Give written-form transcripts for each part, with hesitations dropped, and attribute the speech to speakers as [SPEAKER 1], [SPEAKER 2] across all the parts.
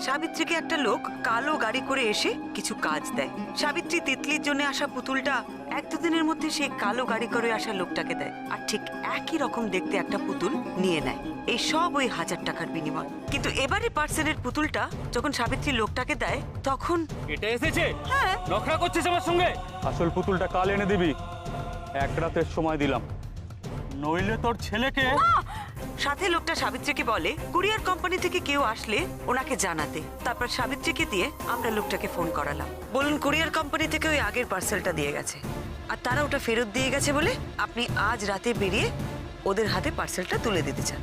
[SPEAKER 1] সাবিত্রীকে একটা লোক কালো গাড়ি করে এসে কিছু কাজ দেয়। সাবিত্রী তিতলির জন্য আসা পুতুলটা এক দুদিনের মধ্যে সেই কালো গাড়ি করে আসা লোকটাকে দেয়, আর ঠিক একই রকম দেখতে একটা পুতুল নিয়ে নেয়। এই সব ওই 1000 টাকার বিনিময়। কিন্তু এবারে পার্সেলের পুতুলটা যখন সাবিত্রী লোকটাকে দেয় তখন
[SPEAKER 2] এটা এসেছে।
[SPEAKER 1] হ্যাঁ,
[SPEAKER 2] নখরা করছিস আমার সঙ্গে।
[SPEAKER 3] আসল পুতুলটা কাল এনে দিবি, এক রাতের সময় দিলাম, নইলে তোর ছেলেকে।
[SPEAKER 1] সাথে লোকটা সাবিত্রীকে বলে কুরিয়ার কোম্পানি থেকে কেউ আসলে ওনাকে জানাতে। তারপর সাবিত্রীকে দিয়ে আমরা লোকটাকে ফোন করালাম, বলুন কুরিয়ার কোম্পানি থেকে ওই আগের পার্সেলটা দিয়ে গেছে আর তারা ওটা ফেরত দিয়ে গেছে বলে আপনি আজ রাতে বেরিয়ে ওদের হাতে পার্সেলটা তুলে দিতে চান।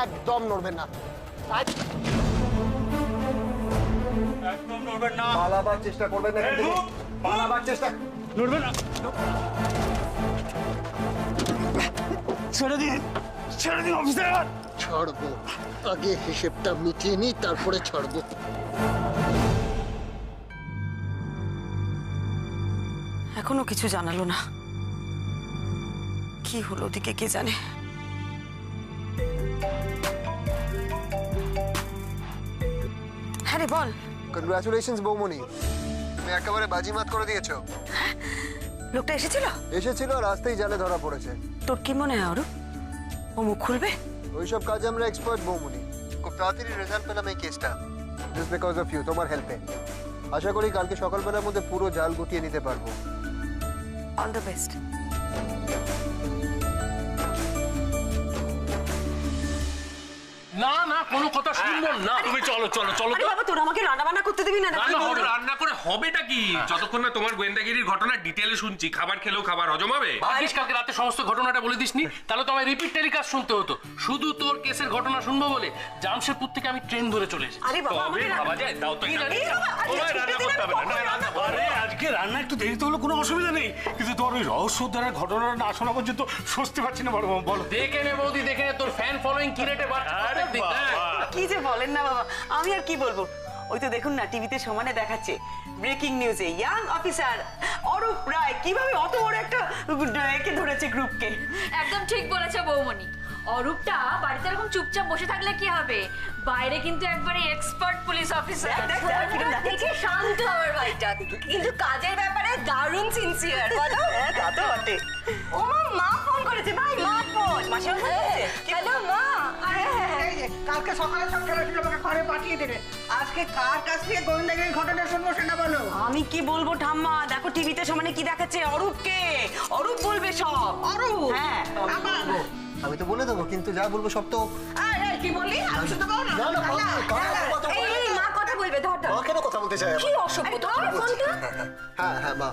[SPEAKER 4] একদম নড়বেন না,
[SPEAKER 3] একদম নড়বেন না,
[SPEAKER 4] পালাবার চেষ্টা করবেন না, পালাবার চেষ্টা
[SPEAKER 3] নড়বেন না। ছেড়ে দিন, ছেড়ে দিন অফিসার।
[SPEAKER 4] ছাড়বো, আগে হিসেবটা মিটিয়ে নি, তারপরে ছাড়বো।
[SPEAKER 1] এখনো কিছু জানালো না, কি হলো ওদিকে কে জানে। হ্যাঁ রে বল।
[SPEAKER 4] কনগ্রাচুলেশনস বৌমনি, তুমি একেবারে বাজিমাত করে দিয়েছো।
[SPEAKER 1] লোকটা এসেছিল
[SPEAKER 4] এসেছিল, রাস্তায় জালে ধরা পড়েছে।
[SPEAKER 1] তোর কি মনে হয় অরূপ ও মুখ খুলবে?
[SPEAKER 4] ওইসব কাজে আমরা এক্সপার্ট বৌমনি, খুব তাড়াতাড়ি রেজাল্ট পেলাম এই কেসটা, জাস্ট বিকজ অফ ইউ, তোমার হেল্পে। আশা করি কালকে সকালবেলার মধ্যে পুরো জাল গুটিয়ে নিতে পারবো।
[SPEAKER 1] All the best.
[SPEAKER 2] না না, কোনো কথা শুনবো না। তুমি চলো চলো চলো।
[SPEAKER 1] আরে বাবা, তোর আমাকে রান্না বান্না করতে দিবি না?
[SPEAKER 5] রান্না করে হবেটা কি? যতক্ষণ না তোমার গোয়েন্দাগিরির ঘটনা ডিটেইলে শুনছি, খাবার খেলেও খাবার হজম হবে।
[SPEAKER 2] ভাগ্যিস কালকে রাতে সমস্ত ঘটনাটা বলে দিসনি, তাহলে তো আমায় রিপিট টেলিকাস্ট শুনতে হতো। শুধু তোর কেসের ঘটনা শুনবো বলে জামশেদপুর থেকে আমি ট্রেন ধরে চলে এসেছি।
[SPEAKER 1] আরে বাবা,
[SPEAKER 5] তবে ভাবা যায়, দাও তো এটা। তোমায় রান্না করতে হবে না, রান্না করো।
[SPEAKER 3] আরে আজকে রান্না একটু দেরিতে হলো কোনো অসুবিধা নেই, কিন্তু তোর ওই রহস্যধারার ঘটনাটা না শোনা পর্যন্ত স্বস্তি পাচ্ছি না। বড় বলো।
[SPEAKER 2] দেখে নে বৌদি, দেখে নে তোর ফ্যান ফলোইং কি রেটে বাড়ছে।
[SPEAKER 1] কি যে বলেন না বাবা, আমি আর কি বলবো। ওই তো দেখুন না টিভিতে সমানে দেখাচ্ছে ব্রেকিং নিউজে ইয়াং অফিসার অরূপ রায় কিভাবে অত বড় একটা একে ধরেছে গ্রুপকে।
[SPEAKER 6] একদম ঠিক বলেছে বৌমনি। অরূপটা বাড়িতে এরকম চুপচাপ বসে থাকলে কি হবে, বাইরে কিন্তু একবারে এক্সপার্ট পুলিশ অফিসার।
[SPEAKER 7] দেখে শান্ত হওয়ার ভাইটা, কিন্তু কাজের ব্যাপারে দারুণ সিনসিয়ার। বলো।
[SPEAKER 1] তা তো বটে।
[SPEAKER 7] ও মা ফোন করেছে, ভাই মা ফোন।
[SPEAKER 1] মাসিমা ফোন করেছে?
[SPEAKER 7] হ্যালো মা।
[SPEAKER 8] কালকে সকালে সব খেলাধুলো আমাকে ঘরে পাঠিয়ে দেবে। আজকে কার কাছ থেকে গোয়েন্দাগিরির ঘটনা শুনবো সেটা বলো।
[SPEAKER 1] আমি কি বলবো ঠাম্মা, দেখো টিভিতে সমানে কি দেখাচ্ছে, অরূপকে। অরূপ বলবে সব।
[SPEAKER 8] অরূপ?
[SPEAKER 1] হ্যাঁ
[SPEAKER 4] আমি তো বলে দেবো, কিন্তু যা বলবো সব তো।
[SPEAKER 8] কি বললি? আমি শুনতে পাবো না।
[SPEAKER 4] না না, কথা বলবে।
[SPEAKER 7] এই মা কথা বলবে, ধর ধর।
[SPEAKER 4] মা কেন কথা বলতে চায়?
[SPEAKER 7] কি অসভ্য তো ফোনটা।
[SPEAKER 4] হ্যাঁ হ্যাঁ মা,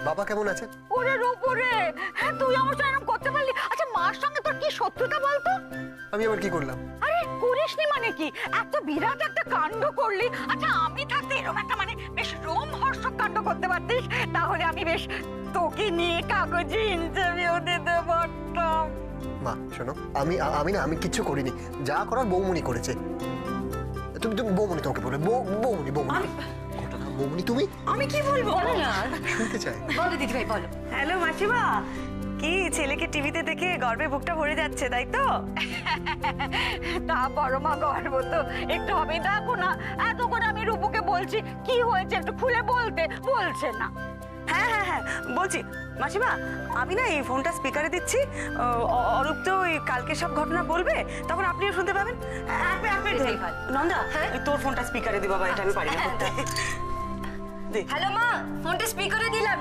[SPEAKER 4] বাবা কেমন আছেন?
[SPEAKER 7] ওরে রূপরে, হ্যাঁ তুই আমার সঙ্গে এরকম করতে পারলি? আচ্ছা মার সঙ্গে তোর কি শত্রুতা বলতো?
[SPEAKER 4] আমি আবার কি করলাম?
[SPEAKER 7] আরে করিসনি মানে কি, এত বিরাট একটা কাণ্ড করলি। আচ্ছা আমি থাকতে এরকম একটা মানে বেশ রোমহর্ষক কাণ্ড করতে পারতিস, তাহলে আমি বেশ তোকে নিয়ে কাগজে ইন্টারভিউ দিতে পারতাম।
[SPEAKER 4] মা শোনো, আমি কিচ্ছু করিনি, যা করার বৌমনি করেছে। তুমি বৌমনি তোমাকে বলে বৌমনি ঘটনা বৌমনি তুমি।
[SPEAKER 1] আমি কি বলবো?
[SPEAKER 7] বলো না,
[SPEAKER 4] শুনতে চাই।
[SPEAKER 7] বলো দিদি ভাই বলো।
[SPEAKER 1] হ্যালো মাসিমা, কি ছেলেকে টিভিতে দেখে গর্বে বুকটা ভরে যাচ্ছে তাই তো?
[SPEAKER 7] তা বড় মা গর্ব তো একটু হবে। দেখো না এত করে আমি রূপুকে বলছি কি হয়েছে একটু খুলে বলছে না।
[SPEAKER 1] হ্যাঁ হ্যাঁ হ্যাঁ বলছি মাসিমা, আমি না এই ফোনটা স্পিকারে দিচ্ছি, অরূপ তো ওই কালকে সব ঘটনা বলবে, তখন আপনিও শুনতে পাবেন। নন্দা তোর ফোনটা স্পিকারে দি বাবা, এটা আমি পারি না করতে।
[SPEAKER 7] হ্যালো মা, ফোনটা স্পিকারে দিলাম।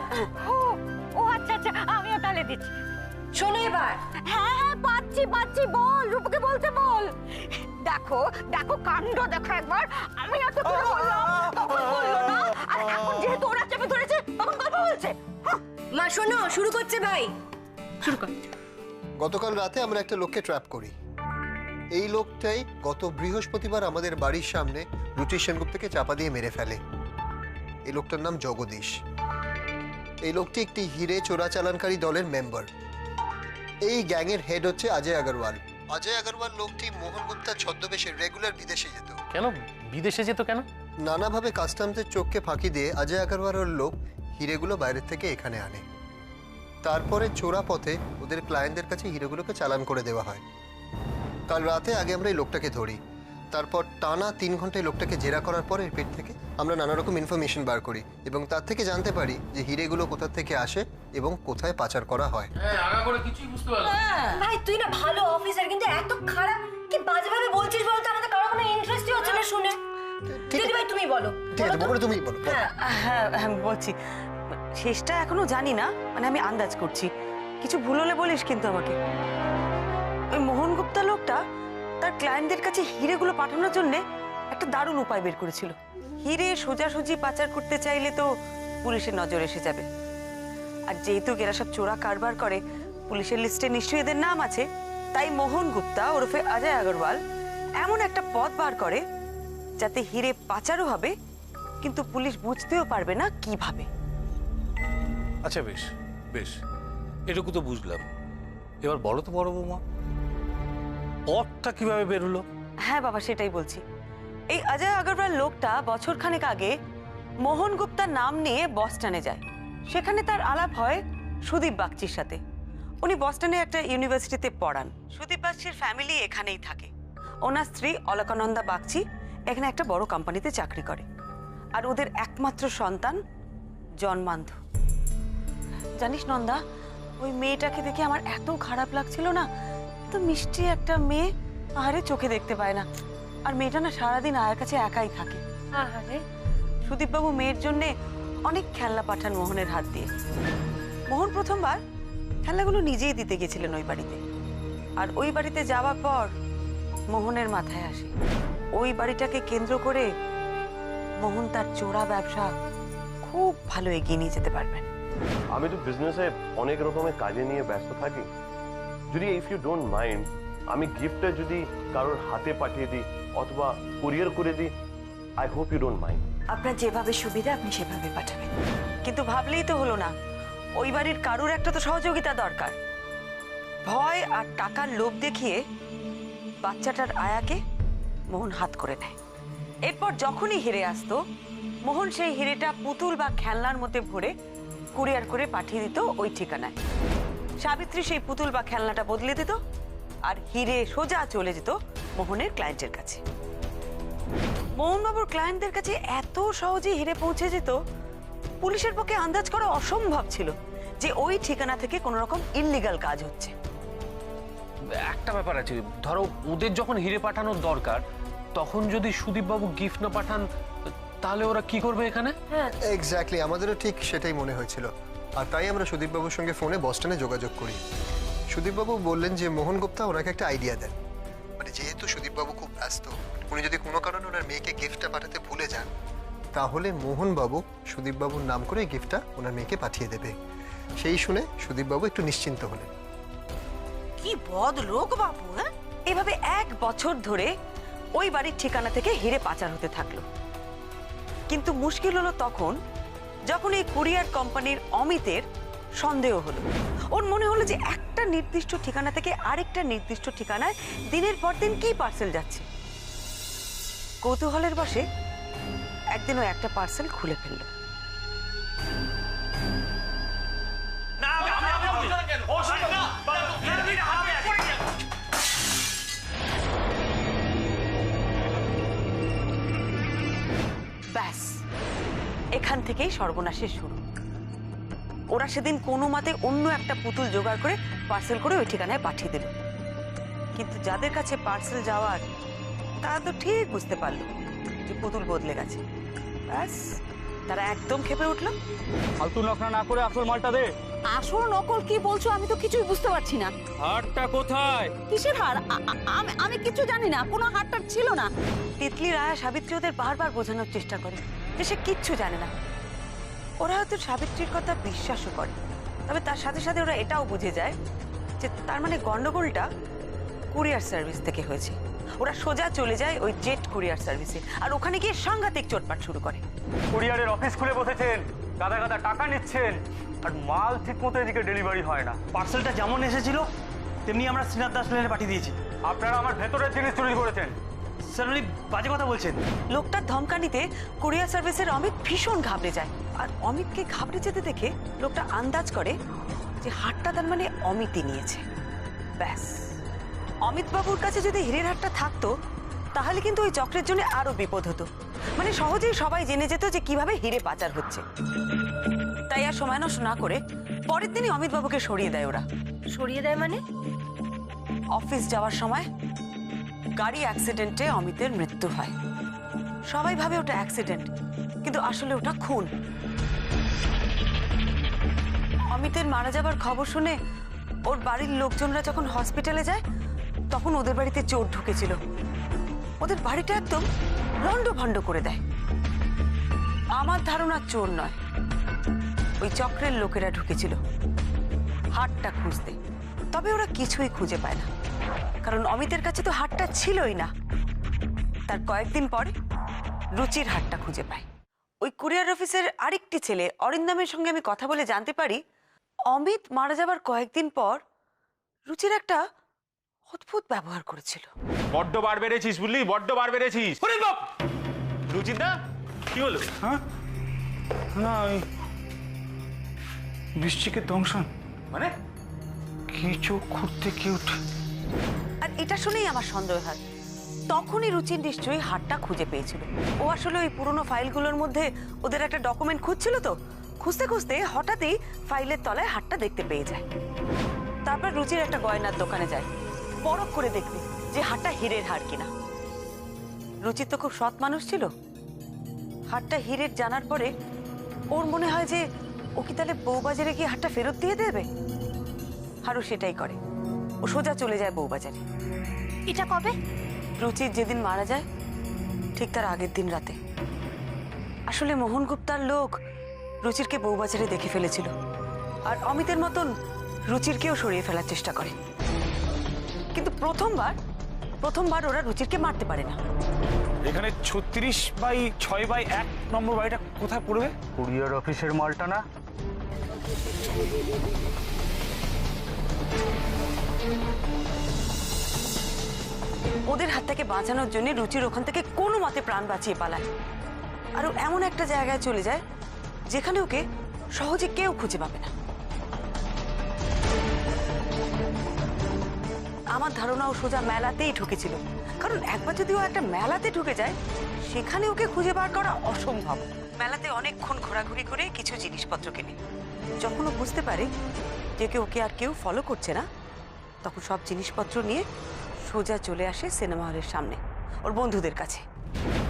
[SPEAKER 7] ও আচ্ছা আচ্ছা, আমিও তাহলে দিচ্ছি। শোনো এবার। হ্যাঁ হ্যাঁ পাচ্ছি, বল রূপকে বলতে বল। দেখো কাণ্ড দেখো একবার। আমি এত করে বললাম তখন বললো না, আর এখন যেহেতু ওরা চেপে ধরেছে তখন গল্প বলছে। মা শোনো, শুরু করছে ভাই।
[SPEAKER 6] শুরু কর।
[SPEAKER 4] গতকাল রাতে আমরা একটা লোককে ট্র্যাপ করি। এই লোকটাই গত বৃহস্পতিবার আমাদের বাড়ির সামনে রুচি সেনগুপ্তকে চাপা দিয়ে মেরে ফেলে। এই লোকটার নাম জগদীশ। এই লোকটি একটি হিরে চোরাচালানকারী দলের মেম্বার। এই গ্যাংয়ের হেড হচ্ছে অজয় আগরওয়াল। অজয় আগরওয়াল লোকটি মোহন গুপ্তার ছদ্মবেশে রেগুলার বিদেশে যেত।
[SPEAKER 2] কেন বিদেশে যেত কেন?
[SPEAKER 4] নানাভাবে কাস্টমসের চোখকে ফাঁকি দিয়ে অজয় আগরওয়ালের লোক হিরেগুলো বাইরের থেকে এখানে আনে। তারপরে চোরা পথে ওদের ক্লায়েন্টদের কাছে হিরেগুলোকে চালান করে দেওয়া হয়। কাল রাতে আগে আমরা এই লোকটাকে ধরি। তারপর টানা 3 ঘন্টায় লোকটাকে জেরা করার পরে এর পেট থেকে আমরা নানা রকম ইনফরমেশন বার করি এবং তার থেকে জানতে পারি যে হিরেগুলো কোথা থেকে আসে এবং কোথায় পাচার করা হয়।
[SPEAKER 2] হ্যাঁ, আগা করে কিছুই বুঝতে পারলাম না।
[SPEAKER 7] ভাই তুই না ভালো অফিসার, কিন্তু এত খারাপ কি বাজেভাবে বলছিস বলতো? আমাদের কারো কোনো ইন্টারেস্টই হচ্ছে না শুনে। দিদি ভাই তুমি বলো।
[SPEAKER 4] ঠিক আছে বাবুরা, তুমি বলো।
[SPEAKER 1] হ্যাঁ হ্যাঁ বলছি, শেষটা এখনো জানি না, মানে আমি আন্দাজ করছি। কিছু ভুল হলে বলিস কিন্তু আমাকে। ওই মোহন গুপ্তা লোকটা তার ক্লায়েন্টদের কাছে হিরেগুলো পাঠানোর জন্য একটা দারুণ উপায় বের করেছিল। হিরে সোজাসুজি পাচার করতে চাইলে তো পুলিশের নজর এসে যাবে, আর যেহেতু এরা সব চোরা কারবার করে, পুলিশের লিস্টে নিশ্চয়ই এদের নাম আছে। তাই মোহন গুপ্তা ওরফে অজয় আগরওয়াল এমন একটা পথ বার করে যাতে হিরে পাচারও হবে, কিন্তু পুলিশ বুঝতেও পারবে না কিভাবে।
[SPEAKER 3] আচ্ছা বেশ বেশ, এটুকু তো বুঝলাম। এবার বলো তো বড় বৌমা, পথটা কিভাবে বেরোলো?
[SPEAKER 1] হ্যাঁ বাবা, সেটাই বলছি। এই অজয় আগরওয়াল লোকটা বছরখানেক আগে মোহন গুপ্তার নাম নিয়ে বস্টনে যায়। সেখানে তার আলাপ হয় সুদীপ বাগচির সাথে। উনি বস্টনে একটা ইউনিভার্সিটিতে পড়ান। সুদীপ বাগচির ফ্যামিলি এখানেই থাকে। ওনার স্ত্রী অলকানন্দা বাগচি এখানে একটা বড় কোম্পানিতে চাকরি করে, আর ওদের একমাত্র সন্তান জন্মান্ধ। জানিস নন্দা, ওই মেয়েটাকে দেখে আমার এত খারাপ লাগছিল না। তো মিষ্টি একটা মেয়ে, আরে চোখে দেখতে পায় না, আর মেয়েটা না সারাদিন আয়ের কাছে একাই থাকে।
[SPEAKER 7] আরে
[SPEAKER 1] সুদীপবাবু মেয়ের জন্য অনেক খেলনা পাঠান মোহনের হাত দিয়ে। মোহন প্রথমবার খেলনাগুলো নিজেই দিতে গেছিলেন ওই বাড়িতে, আর ওই বাড়িতে যাওয়ার পর মোহনের মাথায় আসে ওই বাড়িটাকে কেন্দ্র করে মোহন তার চোরা ব্যবসা খুব ভালো এগিয়ে নিয়ে যেতে পারবেন।
[SPEAKER 9] আমি তো বিজনেসে অনেক রকমের কাজে নিয়ে ব্যস্ত থাকি। যদি ইফ ইউ ডোন্ট মাইন্ড, আমি গিফটটা যদি কারোর হাতে পাঠিয়ে দিই অথবা কুরিয়ার করে দিই, I hope you don't mind.
[SPEAKER 1] আপনার যেভাবে সুবিধা আপনি সেভাবে পাঠাবেন, কিন্তু ভাবলেই তো হলো না। ওই বাড়ির কারুর একটা তো সহযোগিতা দরকার। ভয় আর টাকার লোভ দেখিয়ে বাচ্চাটার আয়াকে মোহন হাত করে নেয়। এরপর যখনই হিরে আসতো, মোহন সেই হিরেটা পুতুল বা খেলনার মধ্যে ভরে কুরিয়ার করে পাঠিয়ে দিত ওই ঠিকানায়। সাবিত্রী সেই পুতুল বা খেলনাটা বদলে দিত, আর হিরে সোজা চলে যেত মোহনের ক্লায়েন্টের কাছে। মোহনবাবুর ক্লায়েন্টদের কাছে এত সহজে হিরে পৌঁছে যেত, পুলিশের পক্ষে আন্দাজ করা অসম্ভব ছিল যে ওই ঠিকানা থেকে কোনো রকম ইল্লিগাল কাজ হচ্ছে।
[SPEAKER 2] একটা ব্যাপার আছে, ধরো ওদের যখন হিরে পাঠানোর দরকার, তখন যদি সুদীপবাবু গিফট না পাঠান, তাহলে ওরা কি করবে এখানে?
[SPEAKER 4] এক্স্যাক্টলি, আমাদেরও ঠিক সেটাই মনে হয়েছিল। আর তাই আমরা সুদীপবাবুর সঙ্গে ফোনে বস্টনে যোগাযোগ করি। সুদীপবাবু বললেন যে মোহন গুপ্তা ওনাকে একটা আইডিয়া দেন। মানে যেহেতু সুদীপবাবু খুব ব্যস্ত, উনি যদি কোনো কারণে ওনার মেয়েকে গিফটটা পাঠাতে ভুলে যান, তাহলে মোহনবাবু সুদীপবাবুর নাম করে গিফটটা ওনার মেয়েকে পাঠিয়ে দেবে। সেই শুনে সুদীপবাবু একটু নিশ্চিন্ত হলেন।
[SPEAKER 8] কি বদ লোক বাবু। হ্যাঁ,
[SPEAKER 1] এভাবে 1 বছর ধরে ওই বাড়ির ঠিকানা থেকে হিরে পাচার হতে থাকলো। কিন্তু মুশকিল হলো তখন যখন এই কুরিয়ার কোম্পানির অমিতের সন্দেহ হলো। ওর মনে হলো যে একটা নির্দিষ্ট ঠিকানা থেকে আরেকটা নির্দিষ্ট ঠিকানায় দিনের পর দিন কি পার্সেল যাচ্ছে। কৌতূহলের বশে একদিন ও একটা পার্সেল খুলে ফেললো। ব্যাস, এখান থেকেই সর্বনাশের শুরু। ওরা সেদিন কোনো মতে অন্য একটা পুতুল জোগাড় করে পার্সেল করে ওই ঠিকানায় পাঠিয়ে দিল। কিন্তু যাদের কাছে পার্সেল যাওয়ার, তারা তো ঠিক বুঝতে পারলো যে পুতুল বদলে গেছে। ব্যাস, তারা একদম ক্ষেপে উঠলো।
[SPEAKER 10] ফালতু নকরা না করে আসল মালটা দে।
[SPEAKER 7] আসল নকল কি বলছো? আমি তো কিছুই বুঝতে পারছি না।
[SPEAKER 10] হারটা কোথায়?
[SPEAKER 7] কিসের হার? আমি কিছু জানি না, কোনো হারটা ছিল না।
[SPEAKER 1] তিতলি, রায়া, সাবিত্রী ওদের বারবার বোঝানোর চেষ্টা করে যে সে কিচ্ছু জানে না। ওরা হয়তো সাবিত্রীর কথা বিশ্বাসও করে, তবে তার সাথে সাথে ওরা এটাও বুঝে যায় যে তার মানে গন্ডগোলটা কুরিয়ার সার্ভিস থেকে হয়েছে। ওরা সোজা চলে যায় ওই জেট কুরিয়ার সার্ভিসে, আর ওখানে গিয়ে সাংঘাতিক চোটপাট শুরু করে।
[SPEAKER 10] কুরিয়ারের অফিস খুলে বসেছেন, গাদা গাদা টাকা নিচ্ছেন, আর মাল ঠিক মতো এদিকে ডেলিভারি হয় না।
[SPEAKER 11] পার্সেলটা যেমন এসেছিল তেমনি আমরা শ্রীনাথ দাস লেনে পাঠিয়ে দিয়েছি।
[SPEAKER 10] আপনারা আমার ভেতরের জিনিস চুরি করেছেন।
[SPEAKER 11] স্যার উনি বাজে কথা বলছেন।
[SPEAKER 1] লোকটার ধমকানিতে কুরিয়ার সার্ভিসের অমিত ভীষণ ঘাবড়ে যায়, আর অমিতকে ঘাবড়ে যেতে দেখে লোকটা আন্দাজ করে যে হাটটা তার মানে অমিতই নিয়েছে। ব্যাস, অমিত বাবুর কাছে যদি হীরের হাটটা থাকতো তাহলে কিন্তু ওই চক্রের জন্য আরো বিপদ হতো। মানে সহজেই সবাই জেনে যেত যে কিভাবে হীরে পাচার হচ্ছে। তাই আর সময় নষ্ট না করে পরের দিনই অমিত বাবুকে সরিয়ে দেয় ওরা।
[SPEAKER 7] সরিয়ে দেয় মানে?
[SPEAKER 1] অফিস যাওয়ার সময় গাড়ি অ্যাক্সিডেন্টে অমিতের মৃত্যু হয়। সবাই ভাবে ওটা অ্যাক্সিডেন্ট, কিন্তু আসলে ওটা খুন। অমিতের মারা যাবার খবর শুনে ওর বাড়ির লোকজনরা যখন হসপিটালে যায় তখন ওদের বাড়িতে চোর ঢুকেছিল। ওদের বাড়িটা একদম লন্ডভন্ড করে দেয়। আমার ধারণা চোর নয়, ওই চক্রের লোকেরা ঢুকেছিল হাটটা খুঁজতে। তবে ওরা কিছুই খুঁজে পায় না, কারণ অমিতের কাছে তো হাটটা ছিলই না। তার কয়েকদিন পরে রুচির হাটটা খুঁজে পায়। ওই কুরিয়ার অফিসের আরেকটি ছেলে অরিন্দমের সঙ্গে আমি কথা বলে জানতে পারি অমিত মারা যাবার কয়েকদিন পর রুচির একটা অদ্ভুত ব্যবহার করেছিল।
[SPEAKER 10] বড্ড বার বেড়েছিস বুঝলি, বড্ড বার বেড়েছিস। রুচিতা কি হলো?
[SPEAKER 11] হ্যাঁ না ওই বৃশ্চিকের দংশন
[SPEAKER 10] মানে
[SPEAKER 11] কিছু খুঁড়তে কেউ
[SPEAKER 1] আর এটা শুনেই আমার সন্দেহ হয় তখনই রুচির নিশ্চয়ই হাটটা খুঁজে পেয়েছিল। ও আসলে ওই পুরনো ফাইলগুলোর মধ্যে ওদের একটা ডকুমেন্ট খুঁজছিল, তো খুঁজতে খুঁজতে হঠাৎই ফাইলের তলায় হাটটা দেখতে পেয়ে যায়। তারপর রুচির একটা গয়নার দোকানে যায় পরখ করে দেখতে যে হাটটা হীরের হার কিনা। রুচি তো খুব সৎ মানুষ ছিল, হাটটা হীরের জানার পরে ওর মনে হয় যে ও কি তাহলে বউবাজারে গিয়ে হাটটা ফেরত দিয়ে দেবে। আর ও সেটাই করে, ও সোজা চলে যায় বউবাজারে।
[SPEAKER 7] এটা কবে?
[SPEAKER 1] রুচির যেদিন মারা যায় ঠিক তার আগের দিন রাতে। আসলে মোহন গুপ্তার লোক রুচিরকে বউবাজারে দেখে ফেলেছিল, আর অমিতের মতন রুচিরকেও সরিয়ে ফেলার চেষ্টা করে। কিন্তু প্রথমবার ওরা রুচিরকে মারতে পারে না।
[SPEAKER 11] এখানে 36/6/1 নম্বর বাড়িটা কোথায় পড়বে?
[SPEAKER 10] কুরিয়ার অফিসের মালটা না?
[SPEAKER 1] ওদের হাত থেকে বাঁচানোর জন্য রুচির ওখান থেকে কোনো মতে প্রাণ বাঁচিয়ে পালায়, আর ও এমন একটা জায়গায় চলে যায় যেখানে ওকে সহজে কেউ খুঁজে পাবে না। আমার ধারণা ও সোজা মেলাতেই ঢুকেছিল, কারণ একবার যদি ও একটা মেলাতে ঢুকে যায় সেখানে ওকে খুঁজে বার করা অসম্ভব। মেলাতে অনেকক্ষণ ঘোরাঘুরি করে কিছু জিনিসপত্র কেনে। যখন ও বুঝতে পারে যে ওকে আর কেউ ফলো করছে না, তখন সব জিনিসপত্র নিয়ে সোজা চলে আসে সিনেমা হলের সামনে ওর বন্ধুদের কাছে।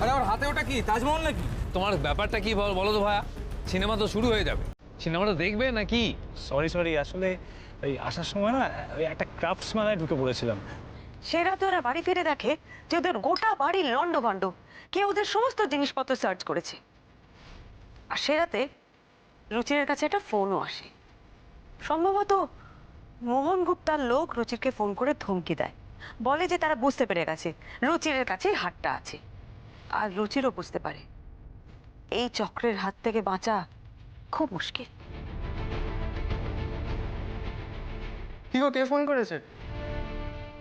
[SPEAKER 10] আরে ওর হাতে ওটা কি, তাজমহল নাকি?
[SPEAKER 12] তোমার ব্যাপারটা কি বলো তো ভাইয়া? সিনেমা তো শুরু হয়ে যাবে, সিনেমাটা দেখবে নাকি?
[SPEAKER 11] সরি আসলে ওই আসার সময় না ওই একটা ক্রাফটস মেলায় ঢুকে পড়েছিলাম।
[SPEAKER 1] সে রাতে ওরা বাড়ি ফিরে দেখে যে ওদের গোটা বাড়ি লন্ডভন্ড, কেউ ওদের সমস্ত জিনিসপত্র সার্চ করেছে। আর সে রাতে রুচিরের কাছে একটা ফোনও আসে। সম্ভবত মোহন গুপ্তার লোক রুচিরকে ফোন করে ধমকি দেয়, বলে যে তারা বুঝতে পেরে গেছে রুচিরের কাছে হাটটা আছে। আর রুচিরও বুঝতে পারে এই চক্রের হাত থেকে বাঁচা খুব মুশকিল।
[SPEAKER 11] কি গো, কে ফোন করেছে?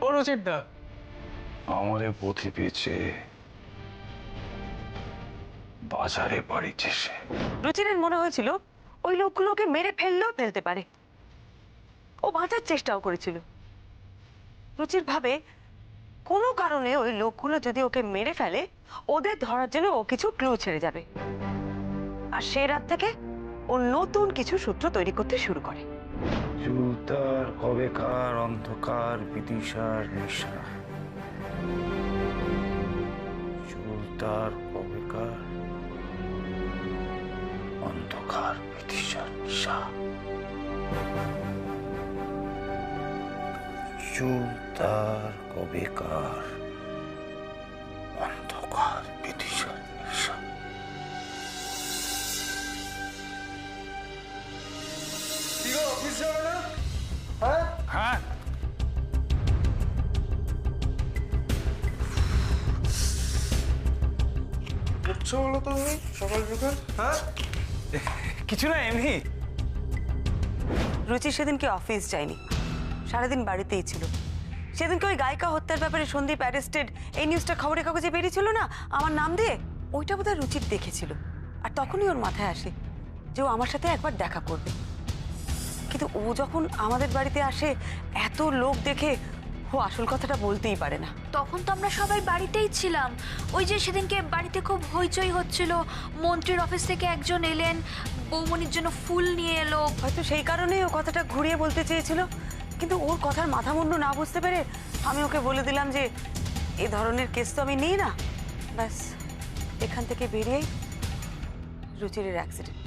[SPEAKER 11] ও রচিরদা।
[SPEAKER 13] আমারে পথে পেয়েছে, বাজারে বাড়িতে সে।
[SPEAKER 1] রুচিরের মনে হয়েছিল ওই লোকগুলোকে মেরে ফেলতে পারে। ও বাঁচার চেষ্টাও করেছিল। রুচির ভাবে কোনো কারণে ওই লোকগুলো যদি ওকে মেরে ফেলে ওদের ধরার জন্য ও কিছু ক্লু ছেড়ে যাবে। আর সেই রাত থেকে ও নতুন কিছু সূত্র তৈরি করতে শুরু করে।
[SPEAKER 13] চুলতার কবেকার অন্ধকার বিদিশার নেশা, চুলতার কবেকার অন্ধকার বিদিশার নেশা, চুলতার কবেকার অন্ধকার বিদিশার নেশা।
[SPEAKER 11] অফিস
[SPEAKER 5] করছো বলো তো তুমি সকাল সকাল? হ্যাঁ,
[SPEAKER 11] কিছু না, এমনি।
[SPEAKER 1] রুচি সেদিনকে অফিস যায়নি, সারাদিন বাড়িতেই ছিল। সেদিনকে ওই গায়িকা হত্যার ব্যাপারে সন্দীপ অ্যারেস্টেড এই নিউজটা খবরের কাগজে বেরিয়েছিল না আমার নাম দিয়ে, ওইটা বোধহয় রুচির দেখেছিল। আর তখনই ওর মাথায় আসে যে ও আমার সাথে একবার দেখা করবে। কিন্তু ও যখন আমাদের বাড়িতে আসে এত লোক দেখে ও আসল কথাটা বলতেই পারে না।
[SPEAKER 6] তখন তো আমরা সবাই বাড়িতেই ছিলাম। ওই যে সেদিনকে বাড়িতে খুব হইচই হচ্ছিল, মন্ত্রীর অফিস থেকে একজন এলেন, বৌমনির জন্য ফুল নিয়ে এলো।
[SPEAKER 1] হয়তো সেই কারণেই ও কথাটা ঘুরিয়ে বলতে চেয়েছিল, কিন্তু ওর কথার মাথা মুন্ডু না বুঝতে পেরে আমি ওকে বলে দিলাম যে এই ধরনের কেস তো আমি নিই না। ব্যাস এখান থেকে বেরিয়েই রুচির অ্যাক্সিডেন্ট।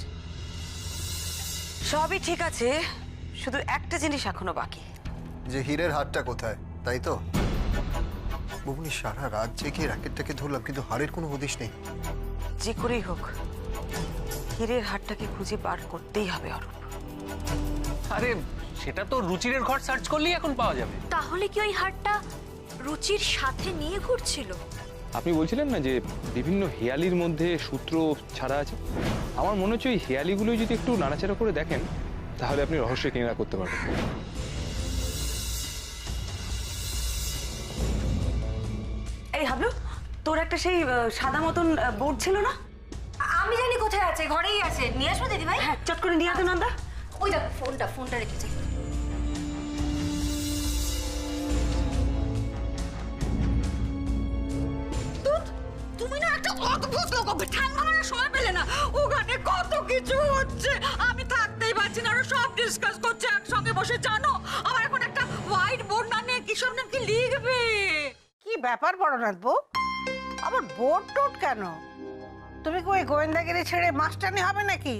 [SPEAKER 1] সবই ঠিক আছে, শুধু একটা জিনিস এখনো বাকি,
[SPEAKER 4] যে হীরের হারটা কোথায়, তাই তো? বৌমনি সারা রাত জেগে র্যাকেটটাকে ধরলাম, কিন্তু হারের কোনো হদিশ নেই।
[SPEAKER 1] যে করেই হোক হীরের হারটাকে খুঁজে বার করতেই হবে অরূপ।
[SPEAKER 2] আরে সেটা তো রুচিরের ঘর সার্চ করলেই এখন পাওয়া যাবে।
[SPEAKER 6] তাহলে কি ওই হারটা রুচির সাথে নিয়ে ঘুরছিল?
[SPEAKER 11] আপনি বলছিলেন না যে বিভিন্ন হেয়ালির মধ্যে সূত্র ছাড়া আছে? আমার মনে হচ্ছে ওই হেয়ালিগুলো যদি একটু নাড়াচাড়া করে দেখেন তাহলে আপনি রহস্য কিনারা করতে পারবেন।
[SPEAKER 1] এই হাবলু, তোর একটা সেই সাদা মতন বোর্ড ছিল না?
[SPEAKER 7] আমি জানি কোথায় আছে, ঘরেই আছে। নিয়ে আসবো দিদি ভাই?
[SPEAKER 1] হ্যাঁ, চট করে নিয়ে আসো নন্দা।
[SPEAKER 7] ওই দেখো ফোনটা রেখেছি। তুমি না একটা অদ্ভুত লোক, ঠান্ডা মারার সময় পেলে না। ওখানে কত কিছু হচ্ছে, আমি থাকতেই পারছি না। ওরা সব ডিসকাস করছে একসঙ্গে বসে, জানো? আমার এখন একটা হোয়াইট বোর্ড না নিয়ে কি সব নাম কি লিখবে।
[SPEAKER 8] কি ব্যাপার বড়নাথ বউ, আবার বোর্ড টোট কেন? তুমি কি ওই গোয়েন্দাগিরি ছেড়ে মাস্টারনি হবে নাকি?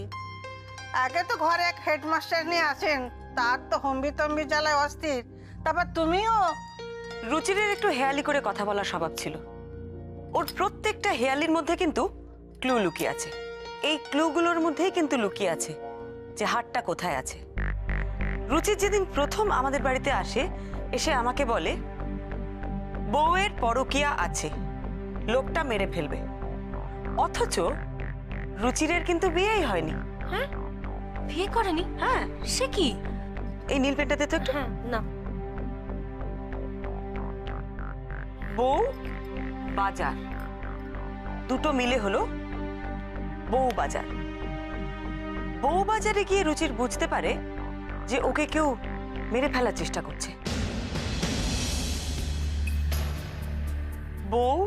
[SPEAKER 8] আগে তো ঘরে এক হেডমাস্টার নিয়ে আছেন, তার তো হম্বি তম্বি জ্বালায় অস্থির, তারপর তুমিও।
[SPEAKER 1] রুচিরের একটু হেয়ালি করে কথা বলার স্বভাব ছিল। ওর প্রত্যেকটা হেয়ালির মধ্যে কিন্তু ক্লু লুকিয়ে আছে। এই ক্লুগুলোর মধ্যেই কিন্তু লুকিয়ে আছে যে হারটা কোথায় আছে। রুচির যেদিন প্রথম আমাদের বাড়িতে আসে, এসে আমাকে বলে বউয়ের পরকীয়া আছে, লোকটা মেরে ফেলবে। অথচ রুচিরের কিন্তু বিয়েই হয়নি।
[SPEAKER 7] হ্যাঁ, বিয়ে করেনি?
[SPEAKER 1] হ্যাঁ।
[SPEAKER 7] সে কি?
[SPEAKER 1] এই নীল পেনটাতে তো একটু।
[SPEAKER 7] হ্যাঁ, না।
[SPEAKER 1] বউ বাজার দুটো মিলে হলো বউ বাজার। বউ বাজারে গিয়ে রুচির বুঝতে পারে যে ওকে কেউ মেরে ফেলার চেষ্টা করছে। বউ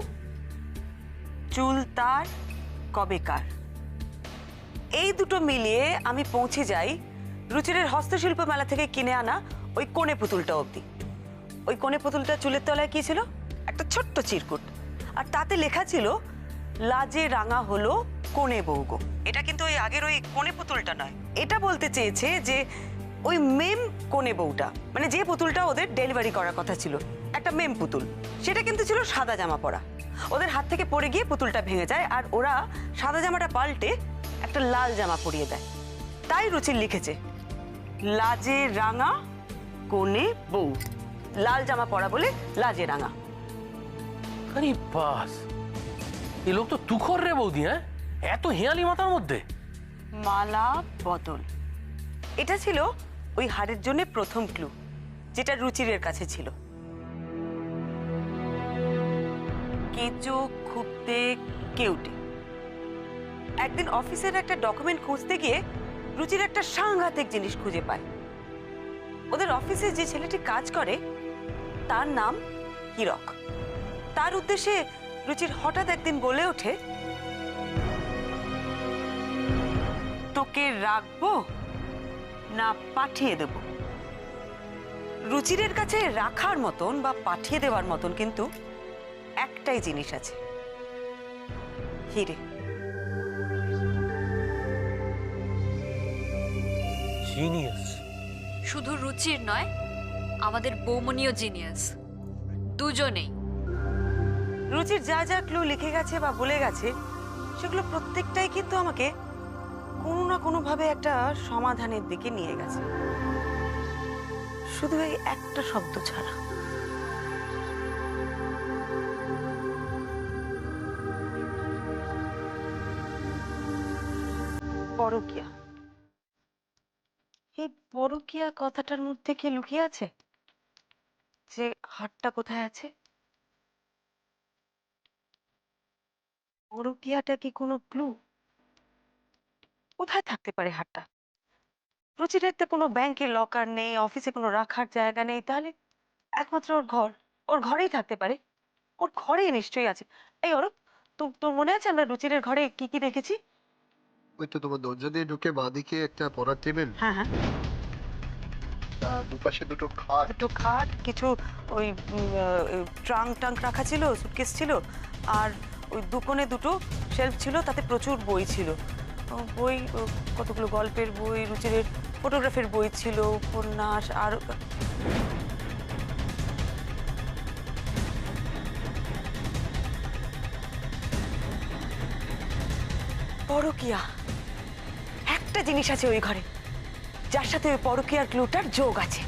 [SPEAKER 1] চুল তার কবেকার, এই দুটো মিলিয়ে আমি পৌঁছে যাই রুচিরের হস্তশিল্প মেলা থেকে কিনে আনা ওই কোণে পুতুলটা অবধি। ওই কোণে পুতুলটা চুলের তলায় কি ছিল? একটা ছোট্ট চিরকুট, আর তাতে লেখা ছিল লাজে রাঙা হলো কোণে বউ গো। এটা কিন্তু ওই আগের ওই কোণে পুতুলটা নয়, এটা বলতে চেয়েছে যে ওই মেম কোণে বউটা, মানে যে পুতুলটা ওদের ডেলিভারি করার কথা ছিল, একটা মেম পুতুল, সেটা কিন্তু ছিল সাদা জামা পরা। ওদের হাত থেকে পড়ে গিয়ে পুতুলটা ভেঙে যায়, আর ওরা সাদা জামাটা পাল্টে একটা লাল জামা পরিয়ে দেয়। তাই রুচির লিখেছে লাজে রাঙা কোণে বউ, লাল জামা পরা বলে লাজে রাঙা।
[SPEAKER 5] আরে বাস, এই লোক তো তুখর রে বৌদি। হ্যাঁ, এত হেয়ালি মাথার মধ্যে।
[SPEAKER 1] মালা বদল, এটা ছিল ওই হারের জন্য প্রথম ক্লু, যেটা রুচিরের কাছে ছিল। কেঁচো খুঁড়তে কেউটে। একদিন অফিসের একটা ডকুমেন্ট খুঁজতে গিয়ে রুচির একটা সাংঘাতিক জিনিস খুঁজে পায়। ওদের অফিসে যে ছেলেটি কাজ করে তার নাম হীরক। তার উদ্দেশ্যে রুচির হঠাৎ একদিন বলে ওঠে, তোকে রাখবো না পাঠিয়ে দেব। রুচিরের কাছে রাখার মতন বা পাঠিয়ে দেওয়ার মতন কিন্তু একটাই জিনিস আছে, হিরে।
[SPEAKER 5] জিনিয়াস।
[SPEAKER 6] শুধু রুচির নয়, আমাদের বৌমনিও জিনিয়াস, দুজনেই।
[SPEAKER 1] রুচির যা যা ক্লু লিখে গেছে বা বলে গেছে, সেগুলো প্রত্যেকটাই কিন্তু আমাকে কোনো না কোনো ভাবে একটা সমাধানের দিকে নিয়ে গেছে, শুধু এই একটা শব্দ ছাড়া। পরকীয়া, এই পরকীয়া কথাটার মধ্যে কি লুকিয়ে আছে? যে হারটা কোথায় আছে? পরকীয়াটা কি কোনো ক্লু? কোথায় থাকতে পারে হারটা? রুচিরের তো কোনো ব্যাংকে লকার নেই, অফিসে কোনো রাখার জায়গা নেই, তাহলে একমাত্র ওর ঘর, ওর ঘরেই থাকতে পারে। ওর ঘরেই নিশ্চয়ই আছে। এই অরূপ, তোর মনে আছে আমরা রুচিরের ঘরে কি কি দেখেছি?
[SPEAKER 4] ওই তো তোমার দরজা দিয়ে ঢুকে বাঁদিকে একটা পড়ার টেবিল,
[SPEAKER 1] হ্যাঁ হ্যাঁ,
[SPEAKER 4] দুপাশে দুটো খাট,
[SPEAKER 1] দুটো খাট, কিছু ওই ট্রাঙ্ক টাঙ্ক রাখা ছিল, সুটকেস ছিল, আর ওই দুকোণে দুটো শেলফ ছিল, তাতে প্রচুর বই ছিল। বই কতগুলো গল্পের বই, রুচিরের ফটোগ্রাফির বই ছিল, উপন্যাস, আর পরকীয়া। একটা জিনিস আছে ওই ঘরে যার সাথে ওই পরকীয়ার ক্লুটার যোগ আছে।